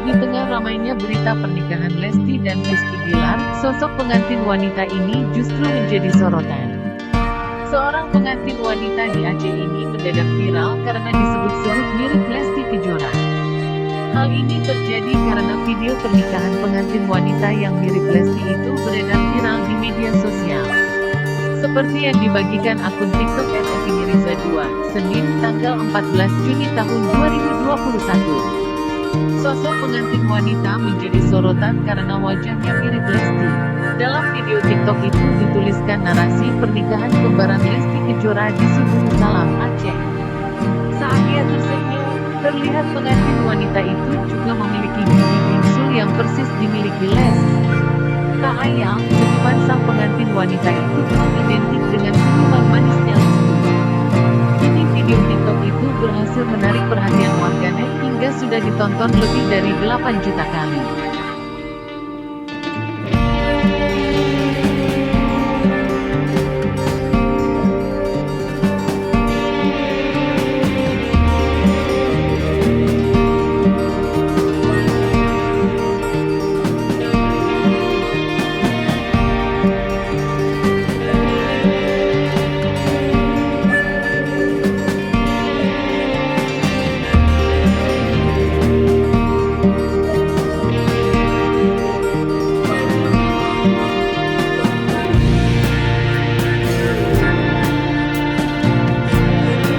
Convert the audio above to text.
Di tengah ramainya berita pernikahan Lesti dan Rizky Bilar, sosok pengantin wanita ini justru menjadi sorotan. Seorang pengantin wanita di Aceh ini mendadak viral karena disebut-sebut mirip Lesti Kejora. Hal ini terjadi karena video pernikahan pengantin wanita yang mirip Lesti itu beredar viral di media sosial. Seperti yang dibagikan akun TikTok @eviniriza2, Senin, tanggal 14 Juni tahun 2021. Sosok pengantin wanita menjadi sorotan karena wajahnya mirip Lesti. Dalam video TikTok itu dituliskan narasi pernikahan kembaran Lesti Kejora di Suku Salam, Aceh. Saat ia tersenyum, terlihat pengantin wanita itu juga memiliki gigi bingsu yang persis dimiliki Lesti. Tak ayal, senyuman sang pengantin wanita itu pun identik dengan senyuman manisnya Lesti. Kini video TikTok itu berhasil menarik perhatian warganet hingga sudah ditonton lebih dari 8 juta kali.